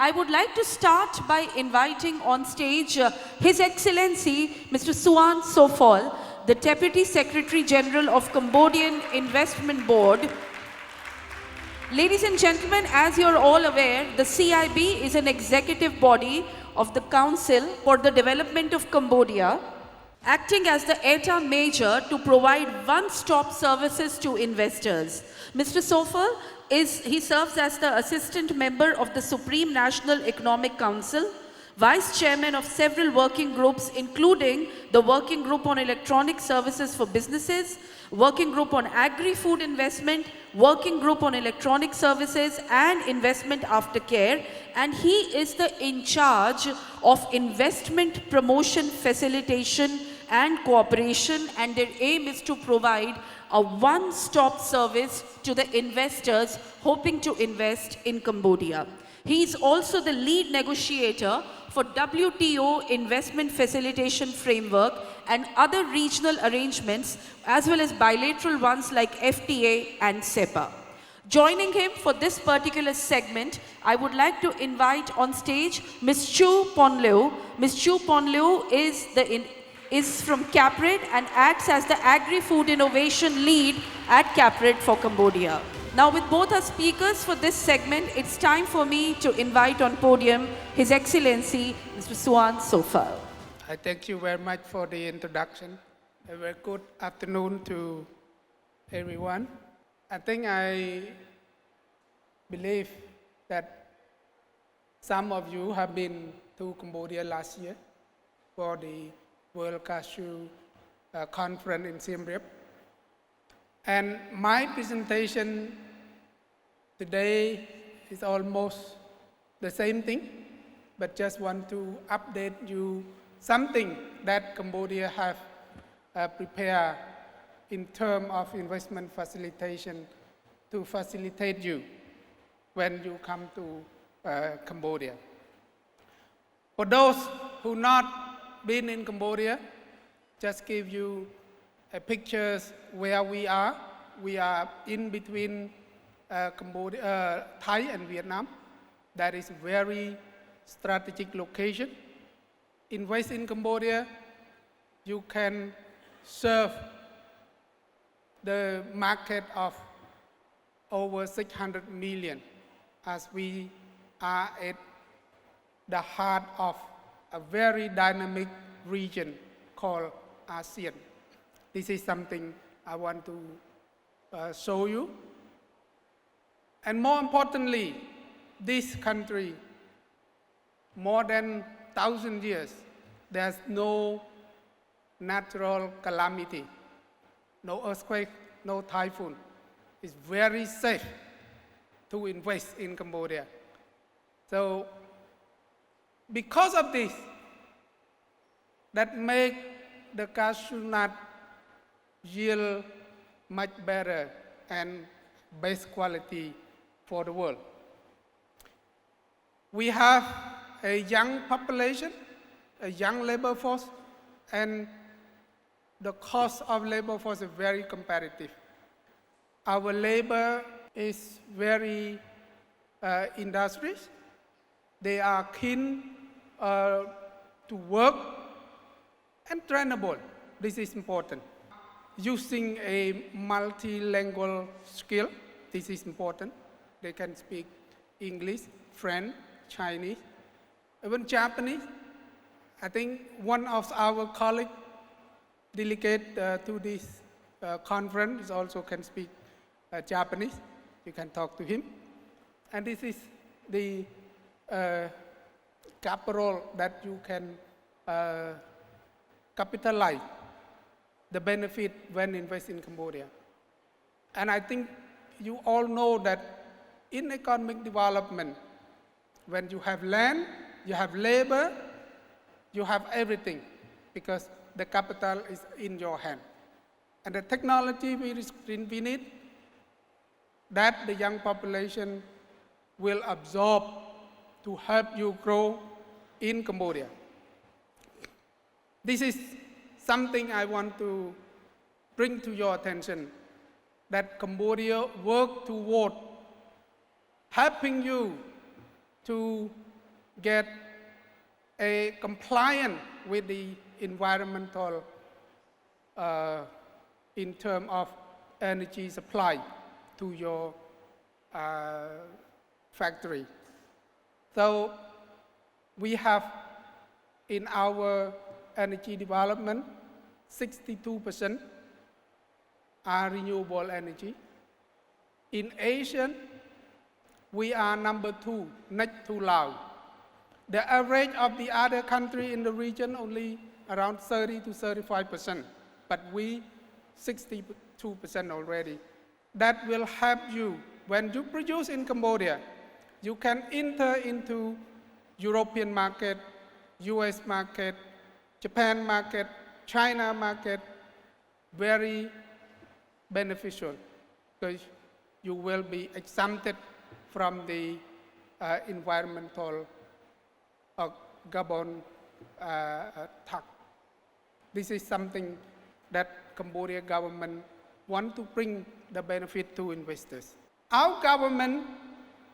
I would like to start by inviting on stage His Excellency Mr. SUON Sophal, the Deputy Secretary General of Cambodian Investment Board. Ladies and gentlemen, as you're all aware, the CIB is an executive body of the Council for the Development of Cambodia, acting as the ETA major to provide one-stop services to investors. Mr. Sophal serves as the assistant member of the Supreme National Economic Council, vice chairman of several working groups, including the Working Group on Electronic Services for Businesses, Working Group on Agri-food Investment, Working Group on Electronic Services and Investment Aftercare, and he is in charge of investment promotion, facilitation and cooperation, and their aim is to provide a one-stop service to the investors hoping to invest in Cambodia. He is also the lead negotiator for WTO investment facilitation framework and other regional arrangements, as well as bilateral ones like FTA and CEPA. Joining him for this particular segment, I would like to invite on stage Ms. CHEU Ponleu. Ms. CHEU Ponleu is from CAPRED and acts as the Agri-food innovation lead at CAPRED for Cambodia. Now, with both our speakers for this segment, it's time for me to invite on podium His Excellency Mr. SUON Sophal. I thank you very much for the introduction. A very good afternoon to everyone. I think I believe that some of you have been to Cambodia last year for the World Cashew Conference in Siem Reap. And my presentation today is almost the same thing, but just want to update you something that Cambodia have prepared in terms of investment facilitation to facilitate you when you come to Cambodia. For those who not been in Cambodia, just give you a pictures where we are. We are in between Cambodia, Thai and Vietnam. That is very strategic location. Invest in Cambodia, you can serve the market of over 600 million, as we are at the heart of a very dynamic region called ASEAN. This is something I want to show you. And more importantly, this country, more than 1,000 years, there's no natural calamity, no earthquake, no typhoon. It's very safe to invest in Cambodia. So, because of this, that make the cashew nut yield much better and best quality for the world. We have a young population, a young labor force, and the cost of labor force is very competitive. Our labor is very industrious. They are keen to work and trainable. This is important. Using a multilingual skill, this is important. They can speak English, French, Chinese, even Japanese. I think one of our colleagues delegate to this conference also can speak Japanese. You can talk to him. And this is the capital that you can capitalize the benefit when invest in Cambodia. And I think you all know that in economic development, when you have land, you have labor, you have everything, because the capital is in your hand. And the technology we need, that the young population will absorb to help you grow in Cambodia. This is something I want to bring to your attention, that Cambodia work toward helping you to get a compliant with the environmental in terms of energy supply to your factory. So we have in our energy development, 62% are renewable energy. In Asia, we are number 2, next to Laos. The average of the other country in the region only around 30 to 35%, but we 62% already. That will help you. When you produce in Cambodia, you can enter into European market, US market, Japan market, China market, very beneficial because you will be exempted from the environmental carbon tax. This is something that Cambodia government want to bring the benefit to investors. Our government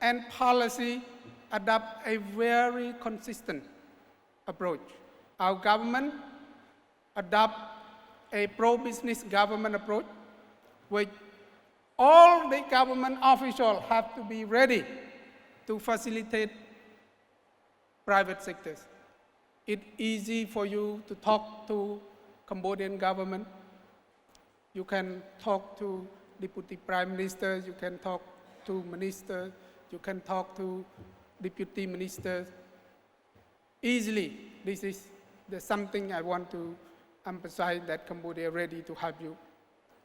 and policy adopt a very consistent approach. Our government adopt a pro-business government approach, which all the government officials have to be ready to facilitate private sectors. It's easy for you to talk to Cambodian government. You can talk to Deputy Prime Minister, you can talk to ministers, you can talk to Deputy Ministers. Easily, this is something I want to emphasize that Cambodia is ready to help you.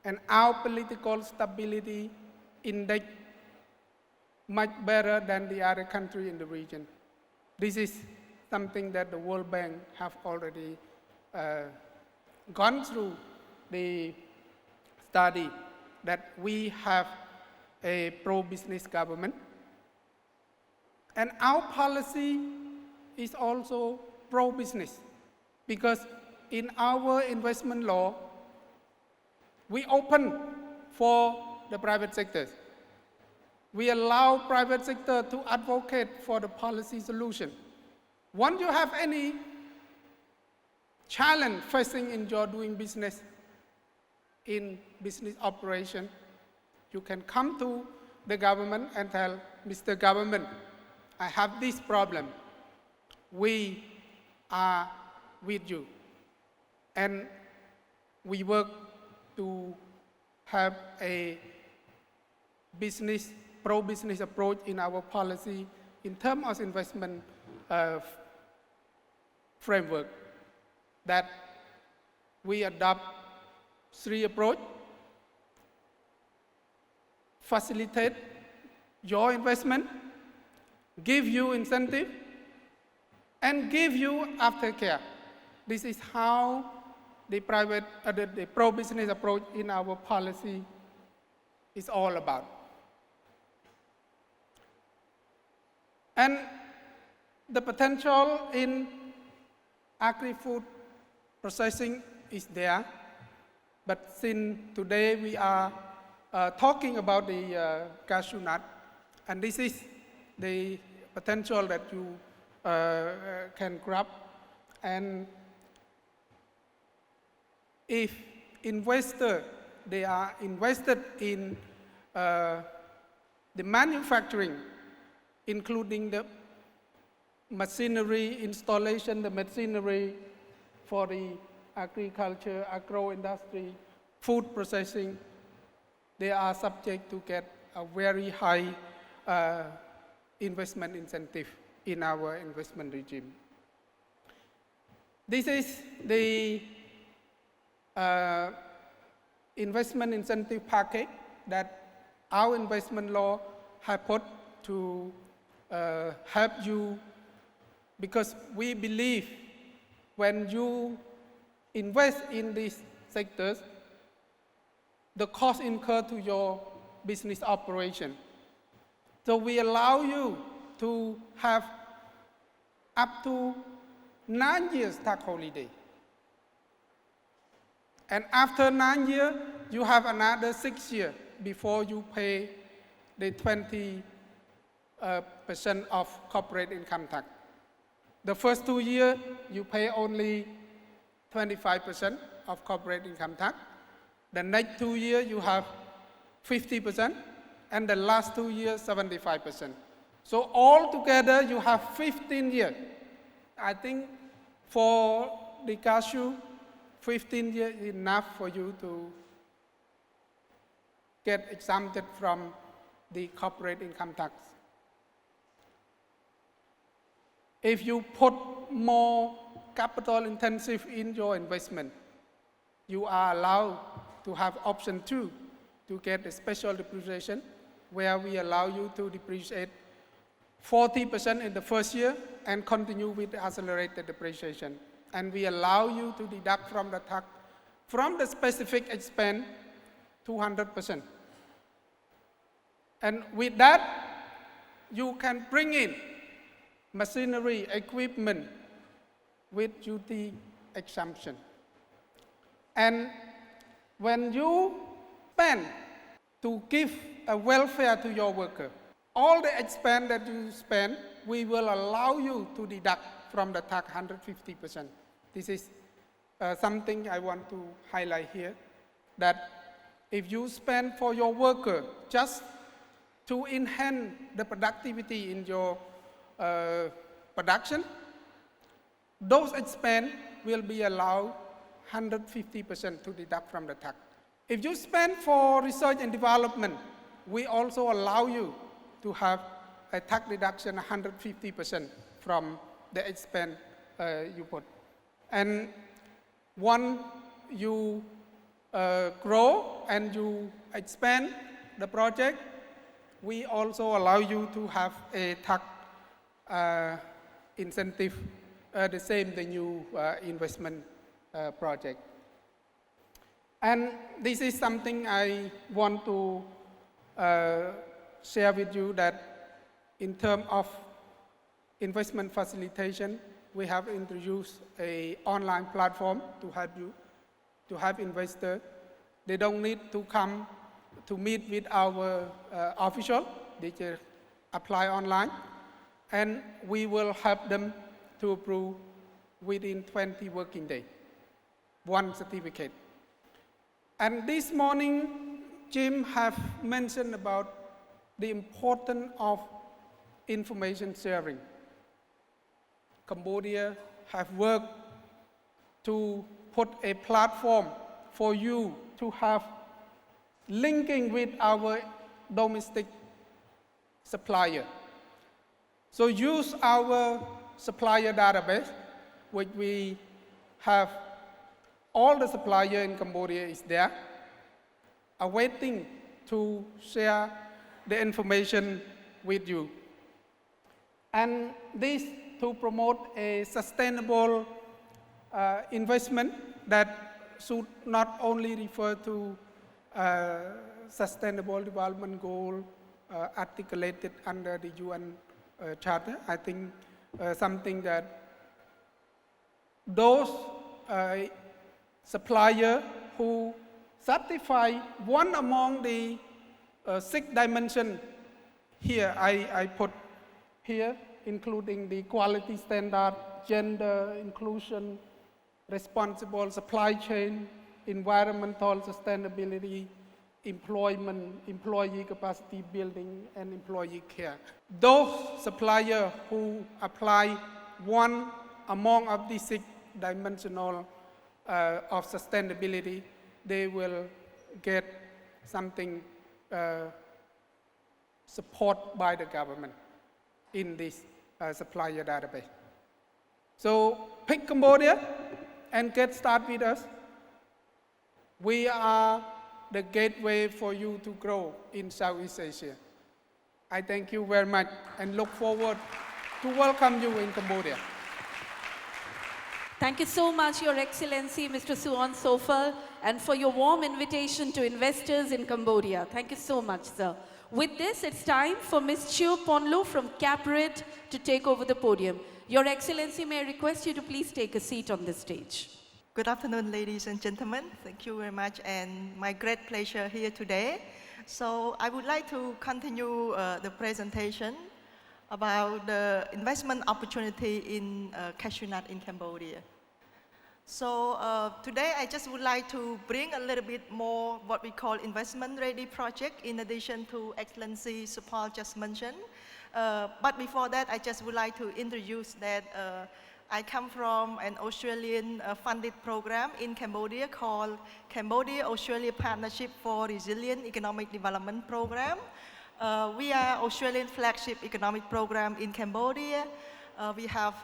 And our political stability index much better than the other country in the region. This is something that the World Bank have already gone through the study that we have a pro-business government. And our policy is also pro-business because in our investment law, we open for the private sectors. We allow private sector to advocate for the policy solution. Once you have any challenge facing in your doing business, in business operation, you can come to the government and tell, Mr. Government, I have this problem. We are with you. And we work to have a pro-business approach in our policy in terms of investment framework that we adopt 3 approach: facilitate your investment, give you incentive, and give you aftercare. This is how the pro-business approach in our policy is all about. And the potential in agri-food processing is there, but since today we are talking about the cashew nut, and this is the potential that you can grab. And if investors, they are invested in the manufacturing, including the machinery installation, the machinery for the agriculture, agro-industry, food processing, they are subject to get a very high investment incentive in our investment regime. This is the investment incentive package that our investment law has put to help you, because we believe when you invest in these sectors, the cost incurred to your business operation. So we allow you to have up to 9 years tax holiday. And after 9 years, you have another 6 years before you pay the 20% of corporate income tax. The first 2 years, you pay only 25% of corporate income tax. The next 2 years, you have 50%, and the last 2 years, 75%. So altogether, you have 15 years. I think for the cashew, 15 years is enough for you to get exempted from the corporate income tax. If you put more capital intensive in your investment, you are allowed to have option 2 to get a special depreciation, where we allow you to depreciate 40% in the first year and continue with the accelerated depreciation. And we allow you to deduct from the tax, from the specific expense, 200%. And with that, you can bring in machinery, equipment with duty exemption. And when you spend to give a welfare to your worker, all the expense that you spend, we will allow you to deduct from the tax 150%. This is something I want to highlight here, that if you spend for your worker just to enhance the productivity in your production, those expense will be allowed 150% to deduct from the tax. If you spend for research and development, we also allow you to have a tax deduction 150% from the expense you put. And once you grow and you expand the project, we also allow you to have a tax incentive, the same the new investment project. And this is something I want to share with you, that in terms of investment facilitation, we have introduced an online platform to help you, to help investors. They don't need to come to meet with our official. They just apply online, and we will help them to approve within 20 working days, one certificate. And this morning, Jim have mentioned about the importance of information sharing. Cambodia have worked to put a platform for you to have linking with our domestic supplier. So use our supplier database, which we have all the supplier in Cambodia is there, awaiting to share the information with you. And this to promote a sustainable investment that should not only refer to sustainable development goal articulated under the UN Charter. I think something that those suppliers who satisfy one among the 6 dimensions here, I put here, including the quality standard, gender inclusion, responsible supply chain, environmental sustainability, employment, employee capacity building, and employee care. Those suppliers who apply one among of these 6 dimensional of sustainability, they will get something support by the government in this supplier database. So pick Cambodia and get started with us. We are the gateway for you to grow in Southeast Asia. I thank you very much and look forward to welcome you in Cambodia. Thank you so much, Your Excellency, Mr. SUON Sophal, and for your warm invitation to investors in Cambodia. Thank you so much, sir. With this, it's time for Ms. CHEU Ponleu from CAPRED to take over the podium. Your Excellency, may I request you to please take a seat on the stage. Good afternoon, ladies and gentlemen. Thank you very much, and my great pleasure here today. So I would like to continue the presentation about the investment opportunity in cashew nut in Cambodia. So today I just would like to bring a little bit more what we call investment-ready project in addition to Excellency Sophal just mentioned. But before that, I just would like to introduce that I come from an Australian funded program in Cambodia called Cambodia-Australia Partnership for Resilient Economic Development Program. We are Australian flagship economic program in Cambodia. We have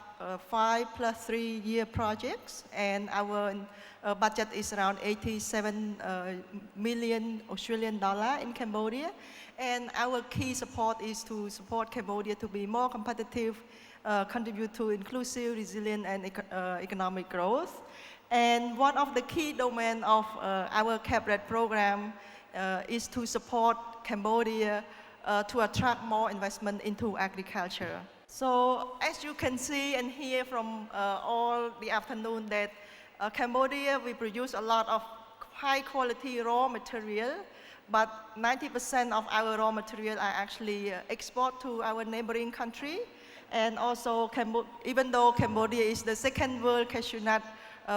5 + 3 year projects, and our budget is around 87 million Australian dollar in Cambodia. And our key support is to support Cambodia to be more competitive, contribute to inclusive, resilient, and economic growth. And one of the key domains of our CAPRED program is to support Cambodia to attract more investment into agriculture. So as you can see and hear from all the afternoon that Cambodia, we produce a lot of high quality raw material, but 90% of our raw material are actually export to our neighboring country. And also, even though Cambodia is the second world cashew nut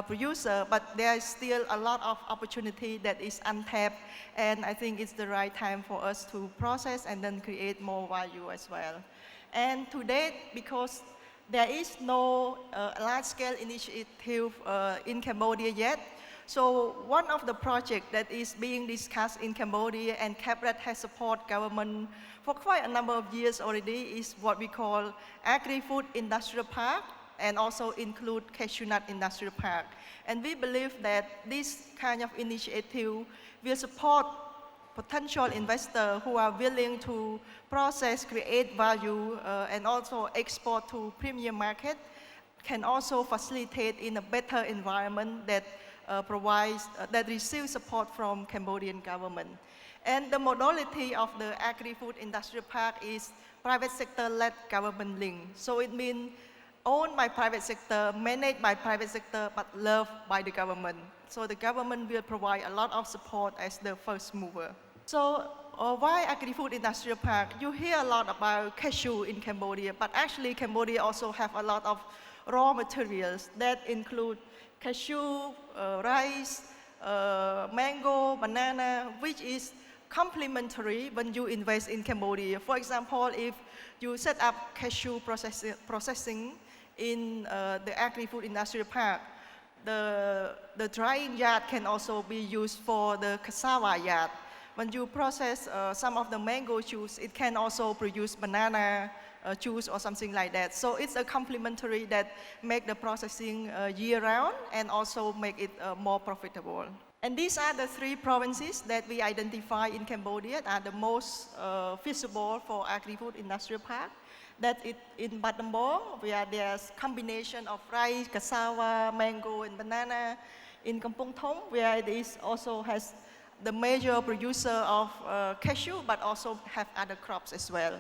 producer, but there is still a lot of opportunity that is untapped, and I think it's the right time for us to process and then create more value as well. And to date, because there is no large-scale initiative in Cambodia yet, so one of the projects that is being discussed in Cambodia and CAPRED has supported government for quite a number of years already is what we call Agri-food industrial park, and also include cashew nut industrial park. And we believe that this kind of initiative will support potential investors who are willing to process, create value, and also export to premium market, can also facilitate in a better environment that that receives support from Cambodian government. And the modality of the agri-food industrial park is private sector-led government link. So it means owned by private sector, managed by private sector, but loved by the government. So the government will provide a lot of support as the first mover. So why agri-food industrial park? You hear a lot about cashew in Cambodia, but actually Cambodia also have a lot of raw materials that include cashew, rice, mango, banana, which is complementary when you invest in Cambodia. For example, if you set up cashew processing in the agri-food industrial park, the drying yard can also be used for the cassava yard. When you process some of the mango juice, it can also produce banana juice or something like that. So it's a complementary that make the processing year-round and also make it more profitable. And these are the 3 provinces that we identify in Cambodia that are the most feasible for agri-food industrial park. That is in Battambang, where there's combination of rice, cassava, mango, and banana. In Kampong Thom, where it is also has the major producer of cashew, but also have other crops as well.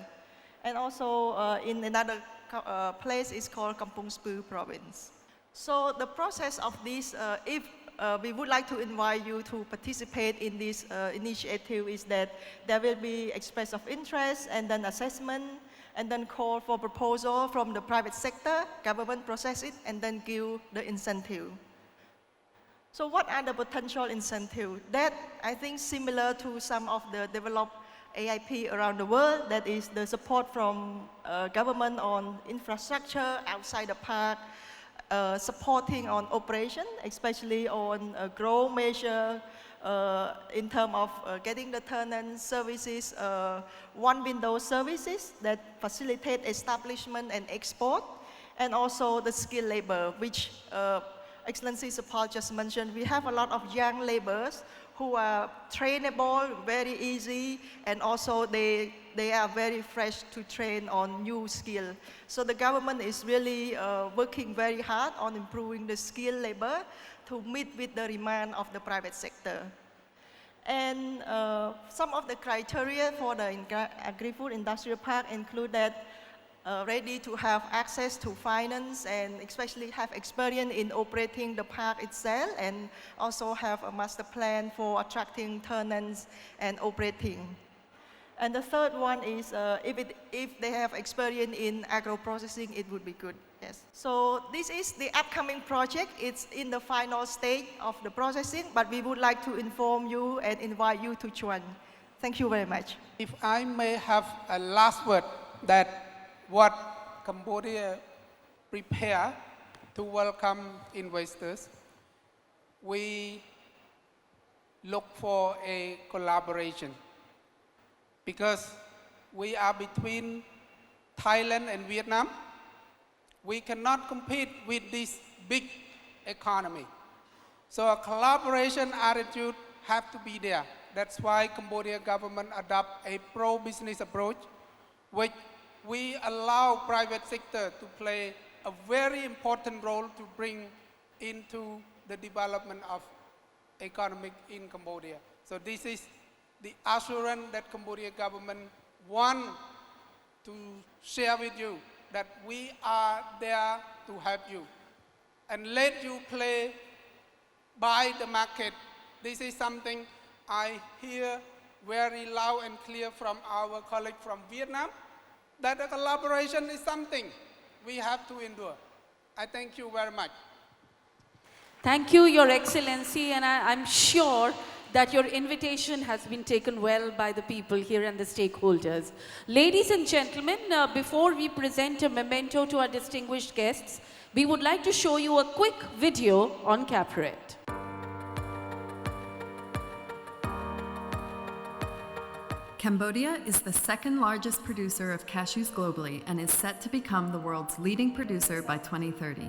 And also in another place is called Kampong Speu province. So the process of this, if we would like to invite you to participate in this initiative, is that there will be express of interest and then assessment and then call for proposal from the private sector, government process it, and then give the incentive. So what are the potential incentives? That I think similar to some of the developed AIP around the world, that is the support from government on infrastructure outside the park, supporting on operation, especially on growth measure in terms of getting the tenant services, one window services that facilitate establishment and export, and also the skilled labor, which Excellency Sophal just mentioned. We have a lot of young laborers who are trainable, very easy, and also they are very fresh to train on new skill. So the government is really working very hard on improving the skilled labor to meet with the demand of the private sector. And some of the criteria for the agri-food industrial park include that ready to have access to finance and especially have experience in operating the park itself, and also have a master plan for attracting tenants and operating. And the third one is if they have experience in agro-processing, it would be good. Yes. So this is the upcoming project. It's in the final stage of the processing, but we would like to inform you and invite you to join. Thank you very much. If I may have a last word, that what Cambodia prepare to welcome investors, we look for a collaboration, because we are between Thailand and Vietnam. We cannot compete with this big economy. So a collaboration attitude have to be there. That's why Cambodia government adopt a pro-business approach, which we allow private sector to play a very important role to bring into the development of economic in Cambodia. So this is the assurance that Cambodia government want to share with you, that we are there to help you and let you play by the market. This is something I hear very loud and clear from our colleague from Vietnam, that the collaboration is something we have to endure. I thank you very much. Thank you, Your Excellency, and I'm sure that your invitation has been taken well by the people here and the stakeholders. Ladies and gentlemen, before we present a memento to our distinguished guests, we would like to show you a quick video on CAPRED. Cambodia is the second largest producer of cashews globally and is set to become the world's leading producer by 2030.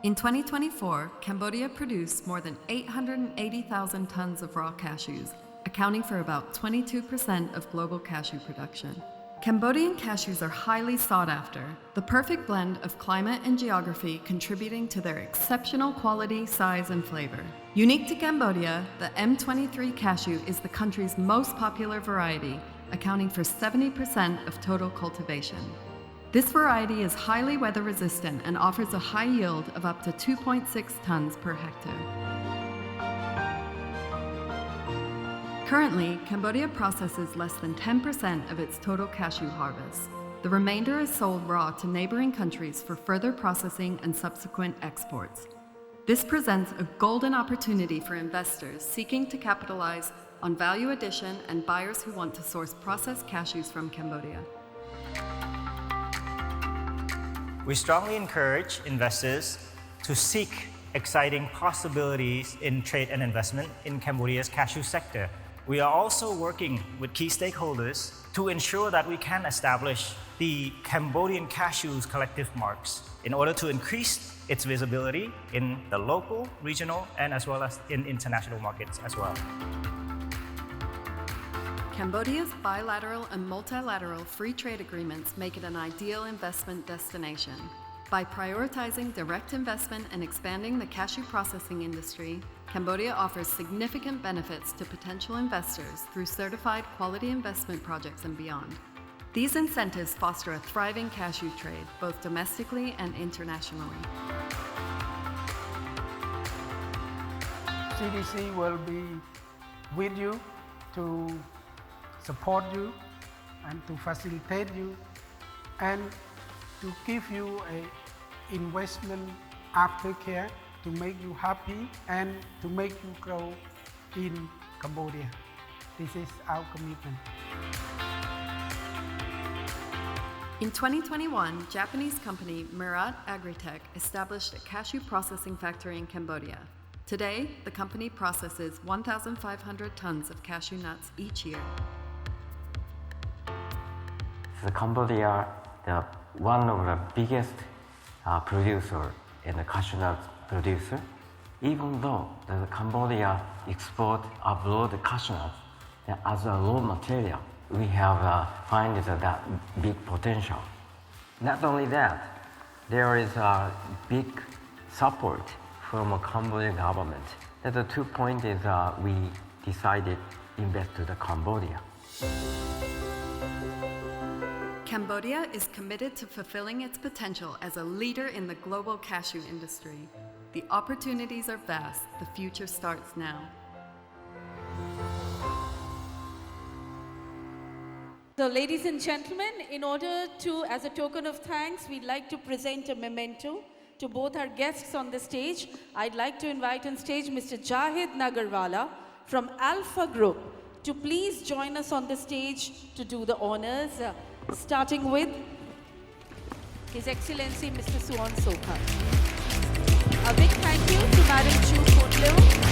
In 2024, Cambodia produced more than 880,000 tons of raw cashews, accounting for about 22% of global cashew production. Cambodian cashews are highly sought after, the perfect blend of climate and geography contributing to their exceptional quality, size, and flavor. Unique to Cambodia, the M23 cashew is the country's most popular variety, accounting for 70% of total cultivation. This variety is highly weather resistant and offers a high yield of up to 2.6 tons per hectare. Currently, Cambodia processes less than 10% of its total cashew harvest. The remainder is sold raw to neighboring countries for further processing and subsequent exports. This presents a golden opportunity for investors seeking to capitalize on value addition and buyers who want to source processed cashews from Cambodia. We strongly encourage investors to seek exciting possibilities in trade and investment in Cambodia's cashew sector. We are also working with key stakeholders to ensure that we can establish the Cambodian cashews collective marks in order to increase its visibility in the local, regional, and as well as in international markets as well. Cambodia's bilateral and multilateral free trade agreements make it an ideal investment destination. By prioritizing direct investment and expanding the cashew processing industry, Cambodia offers significant benefits to potential investors through certified quality investment projects and beyond. These incentives foster a thriving cashew trade, both domestically and internationally. CDC will be with you to support you and to facilitate you and to give you a investment aftercare to make you happy and to make you grow in Cambodia. This is our commitment. In 2021, Japanese company Murat Agritech established a cashew processing factory in Cambodia. Today, the company processes 1,500 tons of cashew nuts each year. Cambodia, one of the biggest producer and the cashew nut producer. Even though Cambodia export abroad the cashew nuts as a raw material, we have find that big potential. Not only that, there is a big support from a Cambodian government. The 2 points is we decided invest to the Cambodia. Cambodia is committed to fulfilling its potential as a leader in the global cashew industry. The opportunities are vast. The future starts now. So, ladies and gentlemen, in order to, as a token of thanks, we'd like to present a memento to both our guests on the stage. I'd like to invite on stage Mr. Jahid Nagarwala from Alpha Group to please join us on the stage to do the honors, starting with His Excellency Mr. SUON Sophal. A big thank you to Madam CHEU Ponleu,